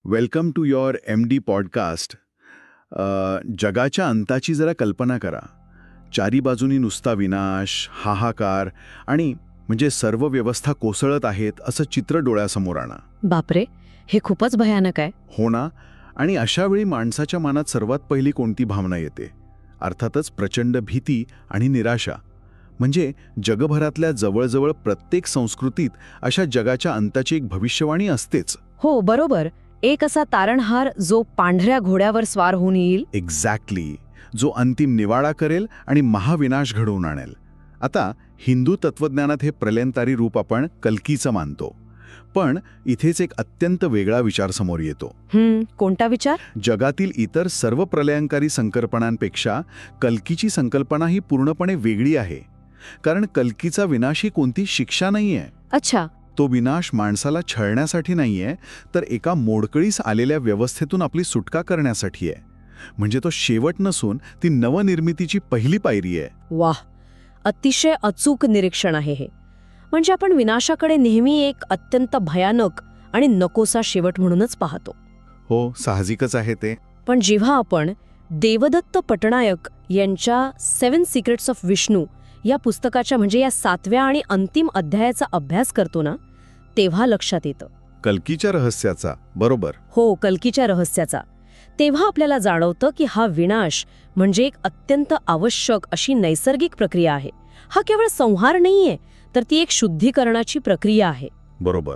Welcome to your MD podcast. जगाच्या अंताची जरा कल्पना करा. चारी बाजूनी नुसता विनाश, हाहाकार आणि म्हणजे सर्व व्यवस्था कोसळत आहेत असं चित्र डोळ्यासमोर आणा. बापरे, हे खूपच भयानक आहे. हो ना. आणि अशा वेळी माणसाच्या मनात सर्वात पहिली कोणती भावना येते? अर्थातच प्रचंड भीती आणि निराशा. म्हणजे जगभरातल्या जवळजवळ प्रत्येक संस्कृतीत अशा जगाच्या अंताची एक भविष्यवाणी असतेच. हो, बरोबर. एक असा तारणहार जो पांढऱ्या घोड्यावर स्वार होऊन येईल. एक्झॅक्टली. जो अंतिम निवाडा करेल आणि महाविनाश घडवून आणेल. आता हिंदू तत्वज्ञानात हे प्रलयंकारी रूप आपण कल्कीचं मानतो. पण इथेच एक अत्यंत वेगळा विचार समोर येतो. कोणता विचार? जगातील इतर सर्व प्रलयंकारी संकल्पनांपेक्षा कल्कीची संकल्पना ही पूर्णपणे वेगळी आहे. कारण कल्कीचा विनाश ही कोणती शिक्षा नाहीये. अच्छा. तो विनाश माणसाला छळण्यासाठी नाहीये, तर एका मोडकळीस आलेल्या व्यवस्थेतून आपली सुटका करण्यासाठी आहे. म्हणजे तो शेवट नसून ती नवनिर्मितीची पहिली पायरी आहे. वाह, अतिशय अचूक निरीक्षण आहे हे. म्हणजे आपण विनाशाकडे नेहमी एक अत्यंत भयानक आणि नकोसा शेवट म्हणूनच पाहतो. हो, साहजिकच आहे ते. पण जेव्हा आपण देवदत्त पटनायक यांच्या 7 सिक्रेट्स ऑफ विष्णू या पुस्तकाच्या म्हणजे या 7व्या आणि अंतिम अध्यायाचा अभ्यास करतो ना, तेव्हा लक्षात येतं. कल्कीच्या रहस्याचा. बरोबर. हो, कल्कीच्या रहस्याचा. तेव्हा आपल्याला जाणवतं की हा विनाश म्हणजे एक अत्यंत आवश्यक अशी नैसर्गिक प्रक्रिया आहे. हा केवळ संहार नाहीये, तर ती एक शुद्धीकरणाची प्रक्रिया आहे. बरोबर.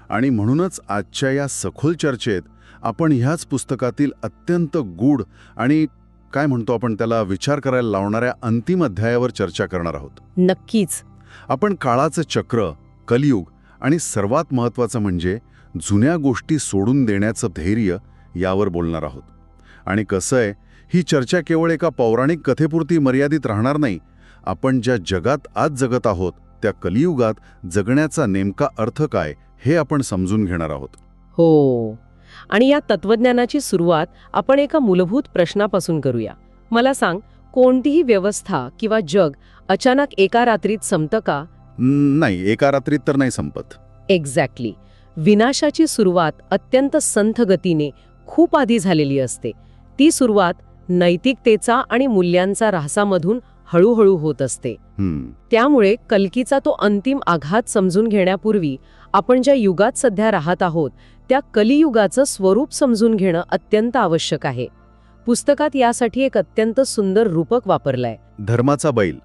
आणि म्हणूनच आजच्या या सखोल चर्चेत आपण ह्याच पुस्तकातील अत्यंत गूढ आणि काय म्हणतो आपण त्याला विचार करायला लावणाऱ्या अंतिम अध्यायावर चर्चा करणार आहोत. नक्कीच. आपण काळाचं चक्र, कलियुग आणि सर्वात महत्त्वाचं म्हणजे जुन्या गोष्टी सोडून देण्याचं धैर्य यावर बोलणार आहोत. आणि कसं आहे, ही चर्चा केवळ एका पौराणिक कथेपुरती मर्यादित राहणार नाही. आपण ज्या जगात आज जगत आहोत त्या कलियुगात जगण्याचा नेमका अर्थ काय हे आपण समजून घेणार आहोत. हो. आणि या तत्वज्ञानाची सुरुवात आपण एका मूलभूत प्रश्नापासून करूया. मला सांग, कोणतीही व्यवस्था किंवा जग अचानक एका रात्रीत संपतं का? नाही, एका रात्रीत तर नाही संपत. एक्झॅक्टली. विनाशाची सुरुवात अत्यंत संथ गतीने खूप आधी झालेली असते. ती सुरुवात नैतिकतेचा आणि मूल्यांचा ऱ्हासामधून हळूहळू होत असते. त्यामुळे कल्कीचा तो अंतिम आघात समजून घेण्यापूर्वी आपण ज्या युगात सध्या राहत आहोत त्या कलियुगाचं स्वरूप समजून घेणं अत्यंत आवश्यक आहे. पुस्तकात यासाठी एक अत्यंत सुंदर रूपक वापरलंय. धर्माचा बैल.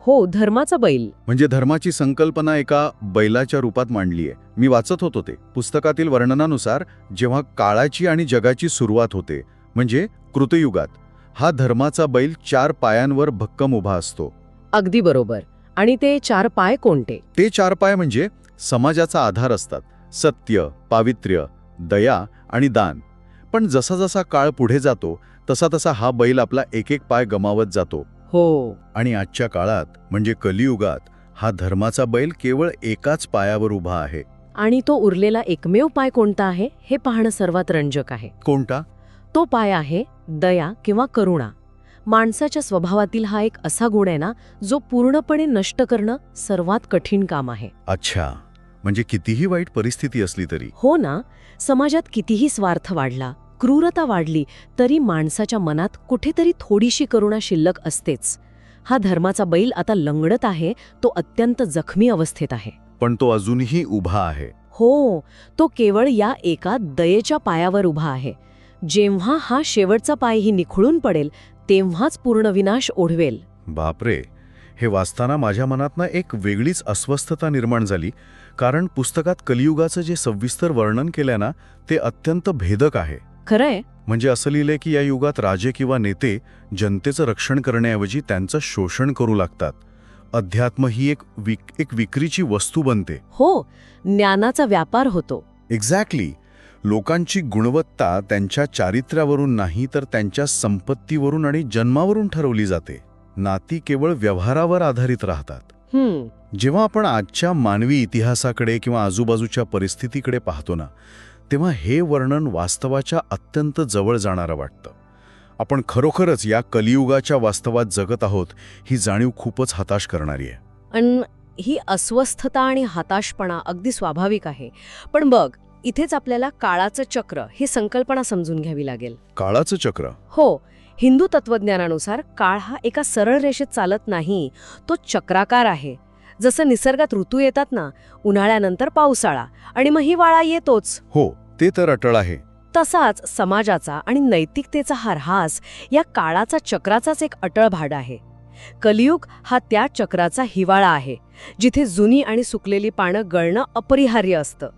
हो, धर्माचा बैल. म्हणजे धर्माची संकल्पना एका बैलाच्या रूपात मांडली आहे. मी वाचत होतो ते. पुस्तकातील वर्णनानुसार जेव्हा काळाची आणि जगाची सुरुवात होते म्हणजे कृतयुगात, हा धर्माचा बैल 4 पायांवर भक्कम उभा असतो. अगदी बरोबर. आणि ते 4 पाय कोणते? ते 4 पाय म्हणजे समाजाचा आधार असतात. सत्य, पावित्र्य, दया आणि दान. पण जसा जसा काळ पुढे जातो तसा तसा हा बैल आपला एक एक पाय गमावत जातो. हो. आणि आजच्या काळात म्हणजे कलियुगात हा धर्माचा बैल केवळ एकाच पायावर उभा आहे. आणि तो उरलेला एकमेव पाय कोणता आहे हे पाहणं सर्वात रंजक आहे. कोणता? तो पाय आहे दया किंवा करुणा. माणसाच्या स्वभावातील हा एक असा गुण आहे ना, जो पूर्णपणे नष्ट करणं सर्वात कठीण काम आहे. अच्छा. म्हणजे कितीही वाईट परिस्थिती असली तरी. हो ना. समाजात कितीही स्वार्थ वाढला, क्रूरता वाढली, तरी माणसाच्या मनात कुठेतरी थोडीशी करुणा शिल्लक असतेच. हा धर्माचा बैल आता लंगडत आहे. तो अत्यंत जखमी अवस्थेत आहे. पण तो अजूनही उभा आहे. हो, तो केवळ या एका दयेच्या पायावर उभा आहे. जेव्हा हा शेवटचा पायही निखळून पडेल तेव्हाच पूर्ण विनाश ओढवेल. बापरे. हे वाचताना माझ्या मनातनं एक वेगळीच अस्वस्थता निर्माण झाली. कारण पुस्तकात कलियुगाचं जे सविस्तर वर्णन केलंय ना, ते अत्यंत भेदक आहे. खरंय. म्हणजे असं लिहिलंय की या युगात राजे किंवा नेते जनतेचं रक्षण करण्याऐवजी त्यांचं शोषण करू लागतात. अध्यात्म ही एक विक्रीची वस्तू बनते. हो, ज्ञानाचा व्यापार होतो. एक्झॅक्टली. लोकांची गुणवत्ता त्यांच्या चारित्र्यावरून नाही तर त्यांच्या संपत्तीवरून आणि जन्मावरून ठरवली जाते. नाती केवळ व्यवहारावर आधारित राहतात. जेव्हा आपण आजच्या मानवी इतिहासाकडे किंवा आजूबाजूच्या परिस्थितीकडे पाहतो ना, तेव्हा हे वर्णन वास्तवाच्या अत्यंत जवळ जाणारं वाटतं. आपण खरोखरच या कलियुगाच्या वास्तवात जगत आहोत ही जाणीव खूपच हताश करणारी आहे. ही अस्वस्थता आणि हताशपणा अगदी स्वाभाविक आहे. पण बघ, इथेच आपल्याला काळाचं चक्र ही संकल्पना समजून घ्यावी लागेल. काळाचं चक्र. हो, हिंदू तत्वज्ञानानुसार काळ हा एका सरळ रेषेत चालत नाही, तो चक्राकार आहे. जसं निसर्गात ऋतू येतात ना, उन्हाळ्यानंतर पावसाळा आणि मग हिवाळा येतोच. हो, ते तर अटळ आहे. तसाच समाजाचा आणि नैतिकतेचा हा ऱ्हास या काळाचा चक्राचाच एक अटळ भाग आहे. कलियुग हा त्या चक्राचा हिवाळा आहे, जिथे जुनी आणि सुकलेली पानं गळणं अपरिहार्य असतं.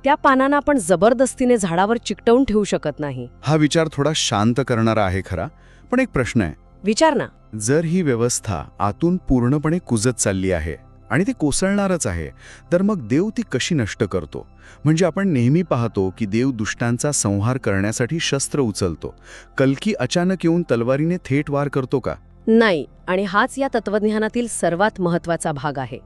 त्या पानांना आपण जबरदस्तीने झाडावर चिकटवून ठेवू शकत नाही. हा विचार थोडा शांत करणारा आहे खरा, पण एक प्रश्न आहे. विचार ना. जर ही व्यवस्था आतून पूर्णपणे कुजत चालली आहे आणि ती कोसळणारच आहे, तर मग देव ती कशी नष्ट करतो? म्हणजे आपण नेहमी पाहतो की देव दुष्टांचा संहार करण्यासाठी शस्त्र उचलतो. कल्की अचानक येऊन तलवारीने थेट वार करतो का? नाही, आणि हाच या तत्वज्ञानातील सर्वात महत्वाचा भाग आहे.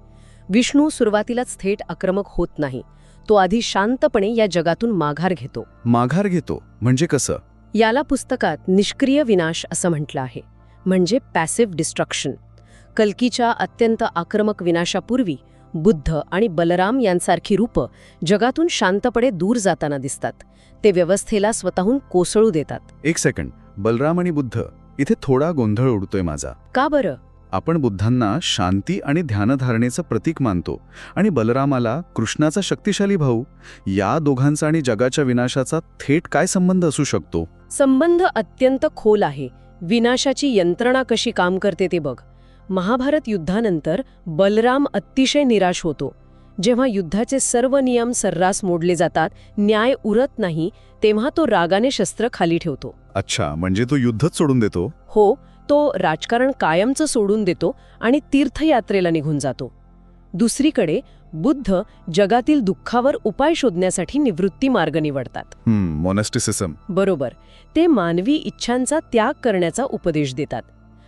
विष्णू सुरुवातीलाच थेट आक्रमक होत नाही. तो आधी शांतपणे या जगातून माघार घेतो. माघार घेतो म्हणजे कसं? याला पुस्तकात निष्क्रिय विनाश असं म्हटलं आहे, म्हणजे पॅसिव्ह डिस्ट्रक्शन. कल्कीच्या अत्यंत आक्रमक विनाशापूर्वी बुद्ध आणि बलराम यांसारखी रूपं जगातून शांतपणे दूर जाताना दिसतात. ते व्यवस्थेला स्वतःहून कोसळू देतात. एक सेकंड, बलराम आणि बुद्ध, इथे थोडा गोंधळ उडतोय माझा. का बरं? आपण बुद्धांना शांती आणि ध्यानधारणेचं प्रतीक मानतो आणि बलरामाला कृष्णाचा शक्तिशाली भाऊ. या दोघांचा आणि जगाच्या विनाशाचा थेट काय संबंध असू शकतो? संबंध अत्यंत खोल आहे. विनाशाची यंत्रणा कशी काम करते ते बघ. महाभारत युद्धानंतर बलराम अतिशय निराश होतो. जेव्हा युद्धाचे सर्व नियम सर्रास मोडले जातात, न्याय उरत नाही, तेव्हा तो रागाने शस्त्र खाली ठेवतो. अच्छा, म्हणजे तो युद्धच सोडून देतो? हो, तो राजकारण कायमचं सोडून देतो आणि तीर्थयात्रेला निघून जातो. दुसरीकडे बुद्ध जगातील दुःखावर उपाय शोधण्यासाठी निवृत्ती मार्ग निवडतात. मोनॅस्टिसिझम. बरोबर. ते मानवी इच्छांचा त्याग करण्याचा उपदेश देतात.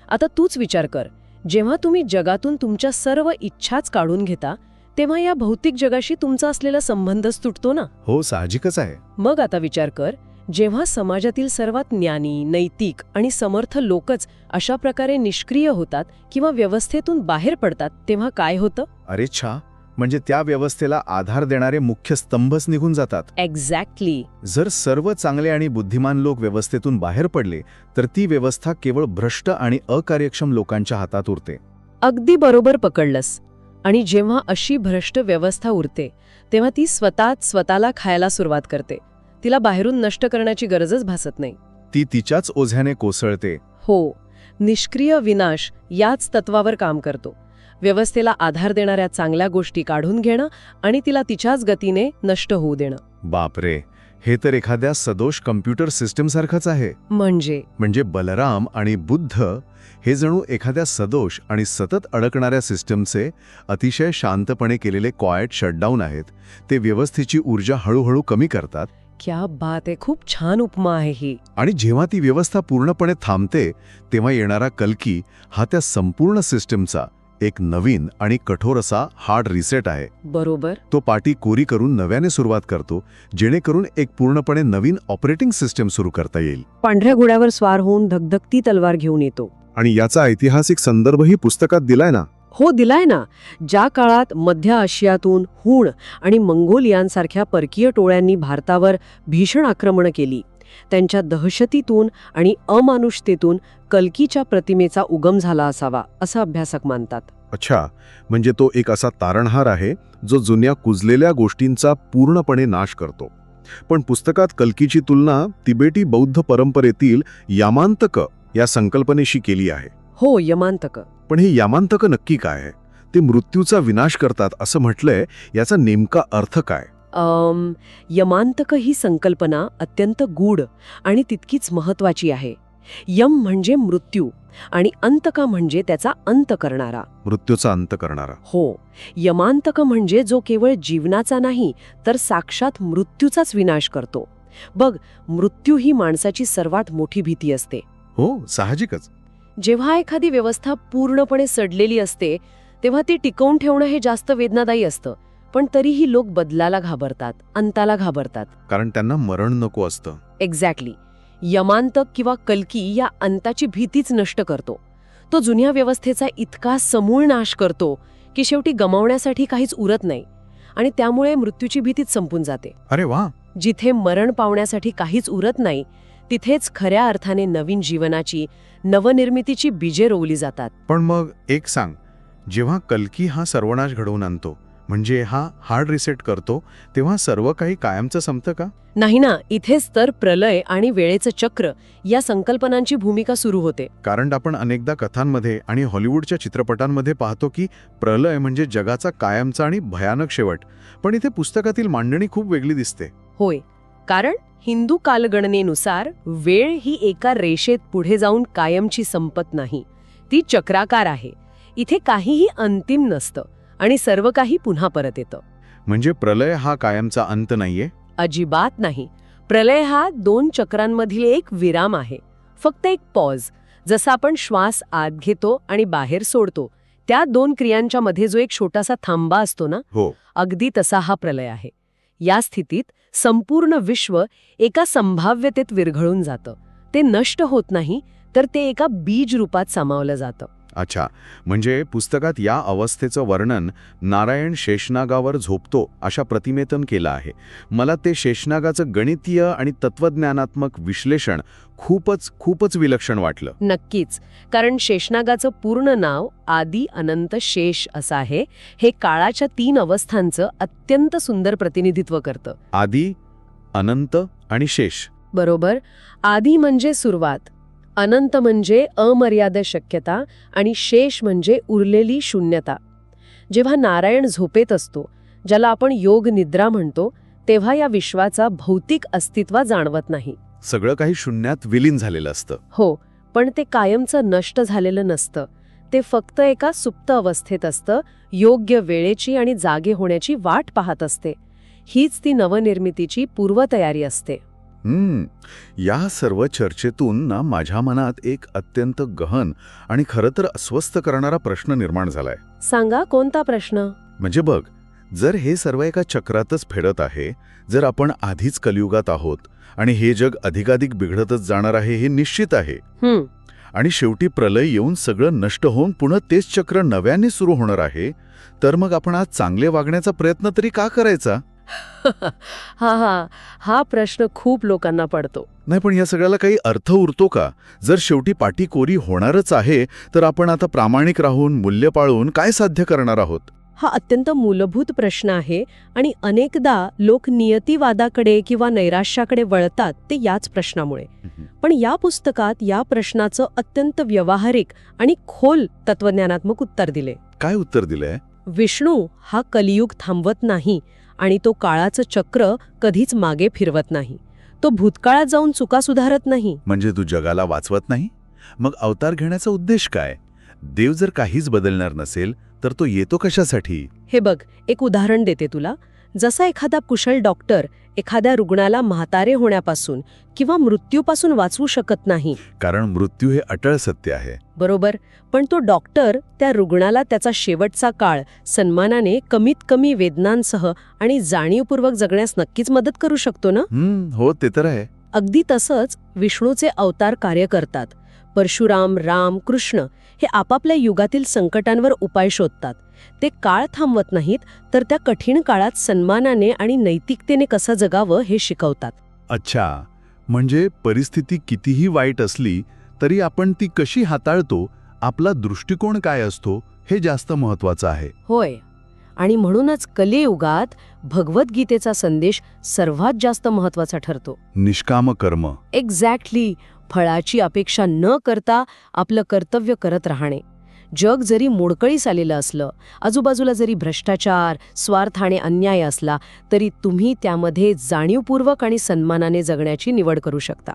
आता तूच विचार कर, जेव्हा तुम्ही जगातून तुमच्या सर्व इच्छाच काढून घेता, तेव्हा या भौतिक जगाशी तुमचा असलेला संबंधच तुटतो ना. हो, साहजिकच आहे. मग आता विचार कर, जेव्हा समाजातील सर्वात ज्ञानी, नैतिक आणि समर्थ लोकच अशा प्रकारे निष्क्रिय होतात किंवा व्यवस्थेतून बाहेर पडतात, तेव्हा काय होतं? अरे छा, म्हणजे त्या व्यवस्थेला आधार देणारे मुख्य स्तंभच निघून जातात. एक्झॅक्टली. जर सर्व चांगले आणि बुद्धिमान लोक व्यवस्थेतून बाहेर पडले, तर ती व्यवस्था केवळ भ्रष्ट आणि अकार्यक्षम लोकांच्या हातात उरते. अगदी बरोबर पकडलंस. आणि जेव्हा अशी भ्रष्ट व्यवस्था उरते, तेव्हा ती स्वतःला खायला सुरुवात करते. तिला बाहेरून नष्ट करण्याची गरजच भासत नाही. ती तिच्याच ओझ्याने कोसळते. हो, निष्क्रिय विनाश याच तत्वावर काम करतो. व्यवस्थेला आधार देणाऱ्या चांगल्या गोष्टी काढून घेणं आणि तिला तिच्याच गतीने नष्ट होऊ देणं. बापरे, हे तर एखाद्या सदोष कम्प्युटर सिस्टीमसारखंच आहे. म्हणजे बलराम आणि बुद्ध हे जणू एखाद्या सदोष आणि सतत अडकणाऱ्या सिस्टमचे अतिशय शांतपणे केलेले क्वायट शटडाऊन आहेत. ते व्यवस्थेची ऊर्जा हळूहळू कमी करतात. क्या बात आहे, खूप छान उपमा आहे ही. आणि जेव्हा ती व्यवस्था पूर्णपणे थांबते, तेव्हा येणारा कल्की हा त्या संपूर्ण सिस्टमचा एक नवीन आणि कठोर असा हार्ड रिसेट आहे. बरोबर. तो पाटी कोरी करून नव्याने सुरुवात करतो, जेणेकरून एक पूर्णपणे नवीन ऑपरेटिंग सिस्टम सुरू करता येईल. पांढऱ्या घोड्यावर स्वार होऊन धगधगती तलवार घेऊन येतो. आणि याचा ऐतिहासिक संदर्भही पुस्तकात दिलाय ना. हो, दिलाय ना. ज्या काळात मध्य आशियातून हूण आणि मंगोलियांसारख्या परकीय टोळ्यांनी भारतावर भीषण आक्रमणं केली, त्यांच्या दहशतीतून आणि अमानुषतेतून कल्कीच्या प्रतिमेचा उगम झाला असावा, असं अभ्यासक मानतात. अच्छा, म्हणजे तो एक असा तारणहार आहे जो जुन्या कुजलेल्या गोष्टींचा पूर्णपणे नाश करतो. पण पुस्तकात कल्कीची तुलना तिबेटी बौद्ध परंपरेतील यामांतक या संकल्पनेशी केली आहे. हो, यमांतक. पण हे यामांतक नक्की काय आहे? ते मृत्यूचा विनाश करतात असं म्हटलंय, याचा नेमका अर्थ काय? यमांतक ही संकल्पना अत्यंत गूढ आणि तितकीच महत्वाची आहे. यम म्हणजे मृत्यू आणि अंतका म्हणजे त्याचा अंत करणारा. मृत्यूचा अंत करणारा. हो, यमांतक म्हणजे जो केवळ जीवनाचा नाही तर साक्षात मृत्यूचाच विनाश करतो. बघ, मृत्यू ही माणसाची सर्वात मोठी भीती असते. हो, साहजिकच. जेव्हा एखादी व्यवस्था पूर्णपणे सडलेली असते, तेव्हा ती टिकवून ठेवणं हे जास्त वेदनादायी असतं. पण तरीही लोक बदलाला घाबरतात, अंताला घाबरतात. कारण त्यांना मरण नको असतं. एक्झॅक्टली. यमांतक किंवा कल्की या अंताची भीतीच नष्ट करतो. तो जुन्या व्यवस्थेचा इतका समूळ नाश करतो की शेवटी गमावण्यासाठी काहीच उरत नाही. आणि त्यामुळे मृत्यूची भीतीच संपून जाते. अरे वा. जिथे मरण पावण्यासाठी काहीच उरत नाही तिथेच खऱ्या अर्थाने नवीन जीवनाची, नवनिर्मितीची बीजे रोवली जातात. पण मग एक सांग, जेव्हा कल्की हा सर्वनाश घडवून आणतो, म्हणजे हा हार्ड रिसेट करतो, तेव्हा सर्व काही कायमचं संपतं का? नाही ना, इथेच तर प्रलय आणि वेळेचं चक्र या संकल्पनांची भूमिका सुरू होते. कारण आपण अनेकदा कथांमध्ये आणि हॉलिवूडच्या चित्रपटांमध्ये पाहतो की प्रलय म्हणजे जगाचा कायमचा आणि भयानक शेवट. पण इथे पुस्तकातील मांडणी खूप वेगळी दिसते. होय, कारण हिंदू कालगणनेनुसार वेळ ही एका रेषेत पुढे जाऊन कायमची संपत नाही, ती चक्राकार आहे. इथे काहीही अंतिम नसतं आणि सर्व काही पुन्हा परत येतं. म्हणजे प्रलय हा कायमचा अंत नाहीये? अजिबात नाही. प्रलय हा 2 चक्रांमधील एक विराम आहे, फक्त एक पॉज. जसा आपण श्वास आत घेतो आणि बाहेर सोडतो, त्या 2 क्रियांच्या मध्ये जो एक छोटासा थांबा असतो ना, हो, अगदी तसा हा प्रलय आहे. या स्थितीत संपूर्ण विश्व एका संभाव्यतेत विरघळून जातं. ते नष्ट होत नाही, तर ते एका बीज रूपात सामावलं जातं. अच्छा, म्हणजे पुस्तकात या अवस्थेचं वर्णन नारायण शेषनागावर झोपतो अशा प्रतिमेतन केलं आहे. मला ते शेषनागाचं गणितीय आणि तत्वज्ञानात्मक विश्लेषण खूपच विलक्षण वाटलं. नक्कीच, कारण शेषनागाचं पूर्ण नाव आदी अनंत शेष असं आहे. हे काळाच्या 3 अवस्थांचं अत्यंत सुंदर प्रतिनिधित्व करतं. आदी, अनंत आणि शेष. बरोबर. आदी म्हणजे सुरुवात, अनंत म्हणजे अमर्याद शक्यता आणि शेष म्हणजे उरलेली शून्यता. जेव्हा नारायण झोपेत असतो, ज्याला आपण योग निद्रा म्हणतो, तेव्हा या विश्वाचा भौतिक अस्तित्व जाणवत नाही. सगळं काही शून्यात विलीन झालेलं असतं. हो, पण ते कायमचं नष्ट झालेलं नसतं. ते फक्त एका सुप्त अवस्थेत असतं, योग्य वेळेची आणि जागे होण्याची वाट पाहत असते. हीच ती नवनिर्मितीची पूर्वतयारी असते. या सर्व चर्चेतून ना माझ्या मनात एक अत्यंत गहन आणि खरं तर अस्वस्थ करणारा प्रश्न निर्माण झालाय. सांगा, कोणता प्रश्न? म्हणजे बघ, जर हे सर्व एका चक्रातच फेडत आहे, जर आपण आधीच कलियुगात आहोत आणि हे जग अधिकाधिक बिघडतच जाणार आहे हे निश्चित आहे, आणि शेवटी प्रलय येऊन सगळं नष्ट होऊन पुन्हा तेच चक्र नव्याने सुरू होणार आहे, तर मग आपण आज चांगले वागण्याचा प्रयत्न तरी का करायचा? हा प्रश्न खूप लोकांना पडतो. नाही, पण या सगळ्याला काही अर्थ उरतो का? जर शेवटी पाठी कोरी होणारच आहे, तर आपण आता प्रामाणिक राहून, मूल्य पाळून काय साध्य करणार आहोत? हा अत्यंत मूलभूत प्रश्न आहे आणि अनेकदा लोक नियतिवादाकडे किंवा नैराश्याकडे वळतात ते याच प्रश्नामुळे. पण या पुस्तकात या प्रश्नाचं अत्यंत व्यावहारिक आणि खोल तत्वज्ञानात्मक उत्तर दिले. काय उत्तर दिलंय? विष्णू हा कलियुग थांबवत नाही आणि तो काळाचं चक्र कधीच मागे फिरवत नाही. तो भूतकाळात जाऊन चुका सुधारत नाही. म्हणजे तू जगाला वाचवत नाही? मग अवतार घेण्याचा उद्देश काय? देव जर काहीच बदलणार नसेल तर तो येतो कशासाठी? हे बघ, एक उदाहरण देते तुला. जसा एखादा कुशल डॉक्टर एखाद्या रुग्णाला म्हातारे होण्यापासून किंवा मृत्यूपासून वाचवू शकत नाही, कारण मृत्यू हे अटळ सत्य आहे. बरोबर. पण तो डॉक्टर त्या रुग्णाला त्याचा शेवटचा काळ सन्मानाने, कमीत कमी वेदनांसह आणि जाणीवपूर्वक जगण्यास नक्कीच मदत करू शकतो ना? हो, ते तर आहे. अगदी तसंच विष्णूचे अवतार कार्य करतात. परशुराम, राम, कृष्ण हे आपापल्या युगातील संकटांवर उपाय शोधतात. ते काळ थांबवत नाहीत, तर त्या कठीण काळात सन्मानाने आणि नैतिकतेने कसं जगावं हे शिकवतात. अच्छा, म्हणजे परिस्थिती कितीही वाईट असली तरी आपण ती कशी हाताळतो, आपला दृष्टिकोन काय असतो, हे जास्त महत्वाचं आहे. होय, आणि म्हणूनच कलियुगात भगवद्गीतेचा संदेश सर्वात जास्त महत्वाचा ठरतो. निष्काम कर्म. एक्झॅक्टली. फळाची अपेक्षा न करता आपलं कर्तव्य करत राहणे. जग जरी मोडकळीस आलेलं असलं, आजूबाजूला जरी भ्रष्टाचार, स्वार्थ आणि अन्याय असला, तरी तुम्ही त्यामध्ये जाणीवपूर्वक आणि सन्मानाने जगण्याची निवड करू शकता.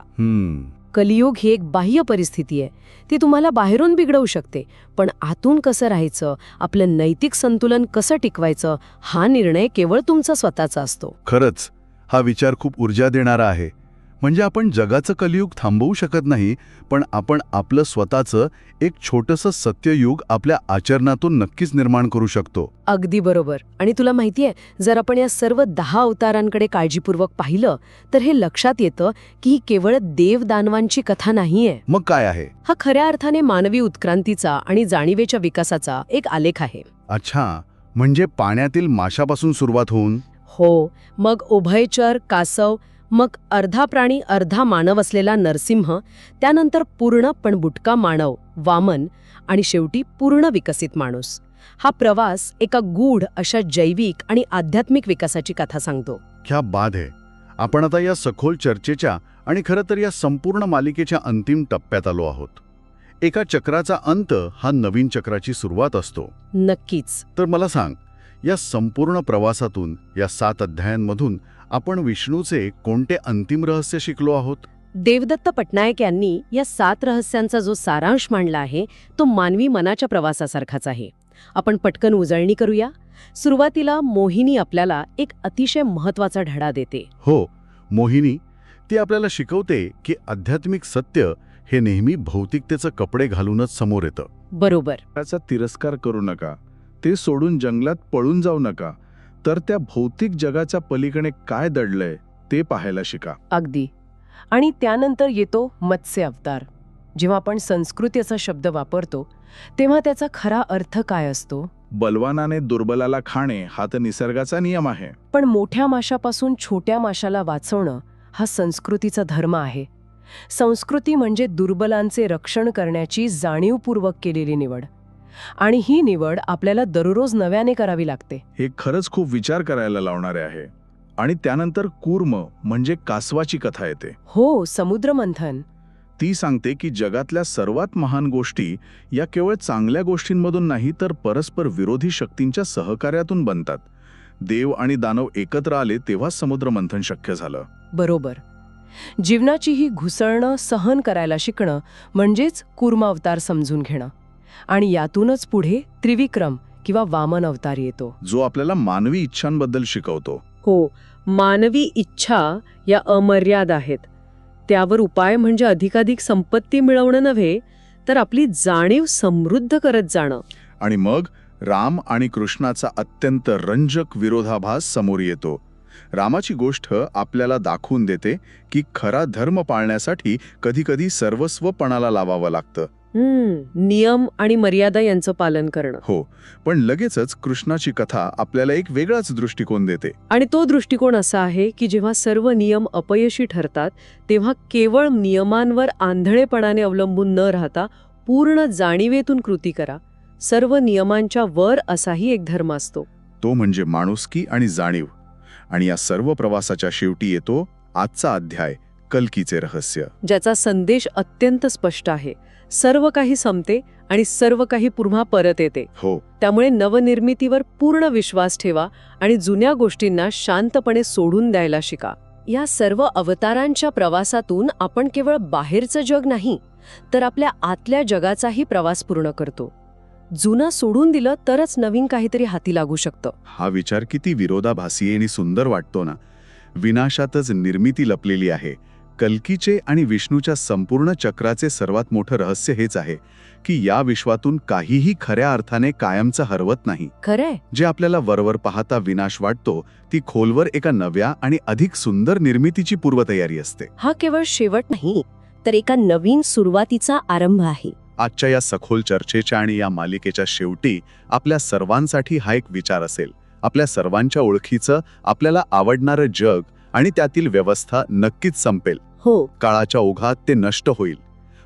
कलियुग ही एक बाह्य परिस्थिती आहे. ती तुम्हाला बाहेरून बिघडवू शकते, पण आतून कसं राहायचं, आपलं नैतिक संतुलन कसं टिकवायचं, हा निर्णय केवळ तुमचा स्वतःचा असतो. खरंच, हा विचार खूप ऊर्जा देणारा आहे. म्हणजे आपण जगाचं कलियुग थांबवू शकत नाही, पण आपण आपलं स्वतःचं एक छोटंसं सत्ययुग आपल्या आचरणातून नक्कीच निर्माण करू शकतो. अगदी बरोबर. आणि तुला माहितीये, जर आपण या सर्व 10 अवतारांकडे काळजीपूर्वक पाहिलं तर हे लक्षात येतं की ही केवळ देवदानवांची कथा नाहीये. मग काय आहे? हा खऱ्या अर्थाने मानवी उत्क्रांतीचा आणि जाणीवेच्या विकासाचा एक आलेख आहे. अच्छा, म्हणजे पाण्यातील माशापासून सुरुवात होऊन हो, मग उभयचर, कासव, मग अर्धा प्राणी अर्धा मानव असलेला नरसिंह, त्यानंतर पूर्ण पण बुटका मानव वामन आणि शेवटी पूर्ण विकसित माणूस. हा प्रवास एका गूढ अशा जैविक आणि आध्यात्मिक विकासाची कथा सांगतो. क्या बात आहे. आपण आता या सखोल चर्चेच्या आणि खरं तर या संपूर्ण मालिकेच्या अंतिम टप्प्यात आलो आहोत. एका चक्राचा अंत हा नवीन चक्राची सुरुवात असतो. नक्कीच. तर मला सांग, या संपूर्ण प्रवासातून, या 7 अध्यायांमधून आपण विष्णूचे कोणते अंतिम रहस्य शिकलो आहोत? देवदत्त पटनायक यांनी या 7 रहस्यांचा जो सारांश मांडला आहे तो मानवी मनाच्या प्रवासासारखाच आहे. आपण पटकन उजळणी करूया. सुरुवातीला मोहिनी आपल्याला एक अतिशय महत्वाचा धडा देते. हो, मोहिनी. ती आपल्याला शिकवते की आध्यात्मिक सत्य हे नेहमी भौतिकतेचं कपडे घालूनच समोर येतं. बरोबर. त्याचा तिरस्कार करू नका, ते सोडून जंगलात पळून जाऊ नका, तर त्या भौतिक जगाच्या पलीकडे काय दडलंय ते पाहायला शिका. अगदी. आणि त्यानंतर येतो मत्स्य अवतार. जेव्हा आपण संस्कृती असा शब्द वापरतो तेव्हा त्याचा खरा अर्थ काय असतो? बलवानाने दुर्बलाला खाणे हा तर निसर्गाचा नियम आहे. पण मोठ्या माशापासून छोट्या माशाला वाचवणं हा संस्कृतीचा धर्म आहे. संस्कृती म्हणजे दुर्बलांचे रक्षण करण्याची जाणीवपूर्वक केलेली निवड. आणि ही निवड आपल्याला दररोज नव्याने करावी लागते. हे खरंच खूप विचार करायला लावणारे आहे. आणि त्यानंतर कूर्म म्हणजे कासवाची कथा येते. हो, समुद्रमंथन. ती सांगते की जगातल्या सर्वात महान गोष्टी या केवळ चांगल्या गोष्टींमधून नाही तर परस्पर विरोधी शक्तींच्या सहकार्यातून बनतात. देव आणि दानव एकत्र आले तेव्हा समुद्रमंथन शक्य झालं. बरोबर. जीवनाची ही घुसळणं सहन करायला शिकणं म्हणजेच कूर्म अवतार समजून घेणं. आणि यातूनच पुढे त्रिविक्रम किंवा वामन अवतार येतो, जो आपल्याला मानवी इच्छांबद्दल शिकवतो. हो, मानवी इच्छा या अमर्याद आहेत. त्यावर उपाय म्हणजे अधिकाधिक संपत्ती मिळवणं नव्हे, तर आपली जाणीव समृद्ध करत जाणं. आणि मग राम आणि कृष्णाचा अत्यंत रंजक विरोधाभास समोर येतो. रामाची गोष्ट आपल्याला दाखवून देते की खरा धर्म पाळण्यासाठी कधीकधी सर्वस्व पणाला लावावं लागतं. नियम आणि मर्यादा यांचं पालन करणं. हो, पण लगेचच कृष्णाची कथा आपल्याला एक वेगळाच दृष्टिकोन देते. आणि तो दृष्टिकोन असा आहे की जेव्हा सर्व नियम अपयशी ठरतात तेव्हा केवळ नियमांवर आंधळेपणाने अवलंबून न राहता पूर्ण जाणीवेतून कृती करा. सर्व नियमांच्या वर असाही एक धर्म असतो, तो म्हणजे माणुसकी आणि जाणीव. आणि या सर्व प्रवासाच्या शेवटी येतो आजचा अध्याय, कल्कीचे रहस्य, ज्याचा संदेश अत्यंत स्पष्ट आहे. सर्व काही संपते आणि सर्व काही पुन्हा परत येते. हो, त्यामुळे नवनिर्मितीवर पूर्ण विश्वास ठेवा आणि जुन्या गोष्टींना शांतपणे सोडून द्यायला शिका. या सर्व अवतारांच्या प्रवासातून आपण केवळ बाहेरचं जग नाही तर आपल्या आतल्या जगाचाही प्रवास पूर्ण करतो. जुनं सोडून दिलं तरच नवीन काहीतरी हाती लागू शकतं. हा विचार किती विरोधाभासी आणि सुंदर वाटतो ना. विनाशातच निर्मिती लपलेली आहे. कल्कीचे आणि विष्णूच्या संपूर्ण चक्राचे सर्वात मोठं रहस्य हेच आहे की या विश्वातून काहीही खऱ्या अर्थाने कायमचं हरवत नाही. खरंय. जे आपल्याला वरवर पाहता विनाश वाटतो ती खोलवर एका नव्या आणि अधिक सुंदर निर्मितीची पूर्वतयारी असते. हा केवळ शेवट नाही तर एका नवीन सुरुवातीचा आरंभ आहे. आजच्या या सखोल चर्चेच्या आणि या मालिकेच्या शेवटी आपल्या सर्वांसाठी हा एक विचार असेल. आपल्या सर्वांच्या ओळखीचं आपल्याला आवडणारं जग आणि त्यातील व्यवस्था नक्कीच संपेल. हो, काळाच्या ओघात ते नष्ट होईल,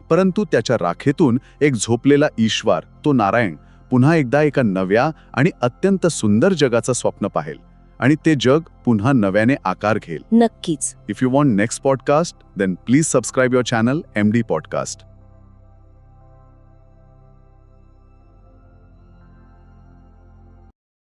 परंतु त्याच्या राखेतून एक झोपलेला ईश्वर, तो नारायण, पुन्हा एकदा एका नव्या आणि अत्यंत सुंदर जगाचं स्वप्न पाहेल आणि ते जग पुन्हा नव्याने आकार घेईल. नक्कीच. If you want next podcast then please subscribe your channel MD podcast.